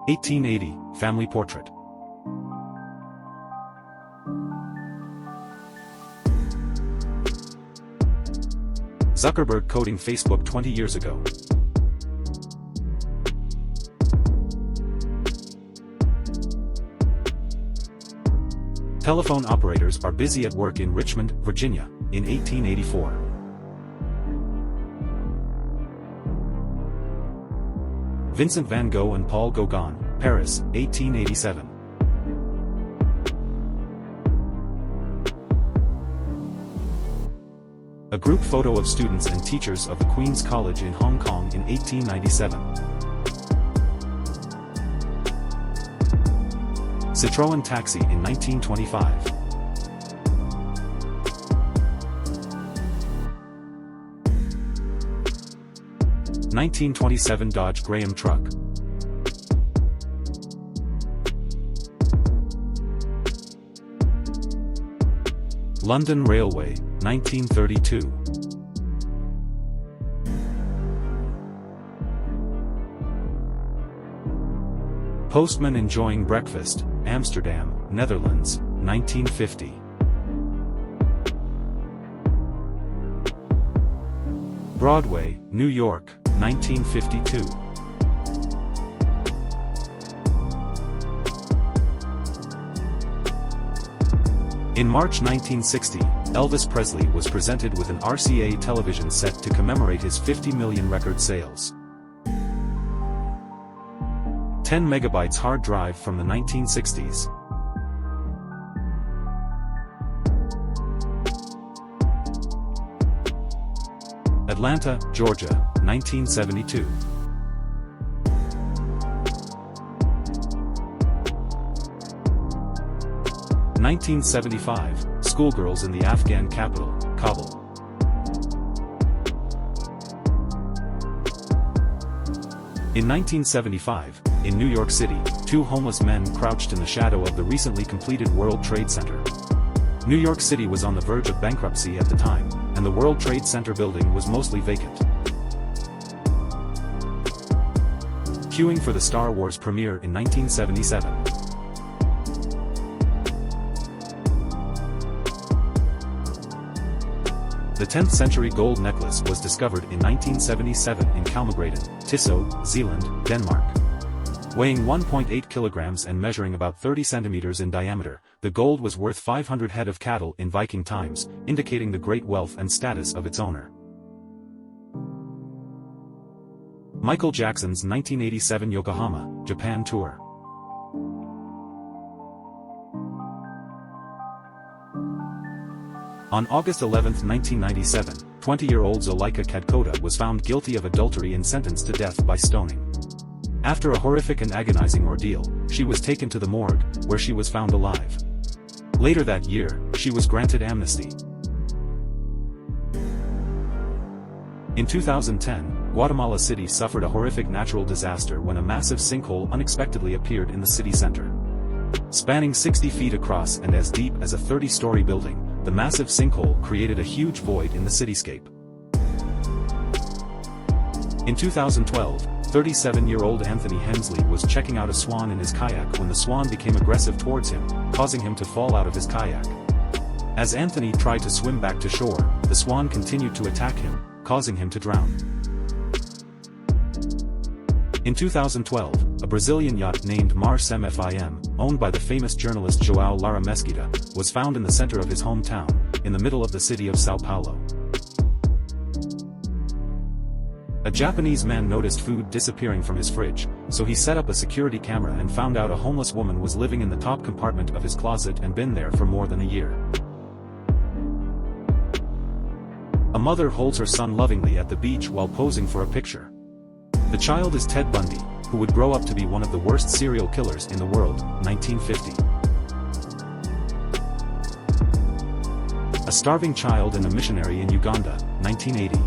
1880, Family Portrait. Zuckerberg coding Facebook 20 years ago. Telephone operators are busy at work in Richmond, Virginia, in 1884. Vincent van Gogh and Paul Gauguin, Paris, 1887. A group photo of students and teachers of the Queen's College in Hong Kong in 1897. Citroën taxi in 1925. (1927) Dodge Graham truck. London Railway, 1932. Postman enjoying breakfast, Amsterdam, Netherlands, 1950. Broadway, New York, 1952. In March 1960, Elvis Presley was presented with an RCA television set to commemorate his 50 million record sales. 10 megabytes hard drive from the 1960s. Atlanta, Georgia, 1972. (1975), schoolgirls in the Afghan capital, Kabul. In 1975, in New York City, two homeless men crouched in the shadow of the recently completed World Trade Center. New York City was on the verge of bankruptcy at the time, and the World Trade Center building was mostly vacant. Queuing for the Star Wars premiere in 1977. The 10th century gold necklace was discovered in 1977 in Kalmagraden, Tissot, Zeeland, Denmark. Weighing 1.8 kilograms and measuring about 30 centimeters in diameter, the gold was worth 500 head of cattle in Viking times, indicating the great wealth and status of its owner. Michael Jackson's 1987 Yokohama, Japan tour. On August 11, 1997, 20-year-old Zuleika Kadkota was found guilty of adultery and sentenced to death by stoning. After a horrific and agonizing ordeal, she was taken to the morgue, where she was found alive. Later that year, she was granted amnesty. In 2010, Guatemala City suffered a horrific natural disaster when a massive sinkhole unexpectedly appeared in the city center. Spanning 60 feet across and as deep as a 30-story building, the massive sinkhole created a huge void in the cityscape. In 2012, 37-year-old Anthony Hensley was checking out a swan in his kayak when the swan became aggressive towards him, causing him to fall out of his kayak. As Anthony tried to swim back to shore, the swan continued to attack him, causing him to drown. In 2012, a Brazilian yacht named Mar Sem Fim, owned by the famous journalist João Lara Mesquita, was found in the center of his hometown, in the middle of the city of São Paulo. A Japanese man noticed food disappearing from his fridge, so he set up a security camera and found out a homeless woman was living in the top compartment of his closet and been there for more than a year. A mother holds her son lovingly at the beach while posing for a picture. The child is Ted Bundy, who would grow up to be one of the worst serial killers in the world, 1950. A starving child and a missionary in Uganda, 1980.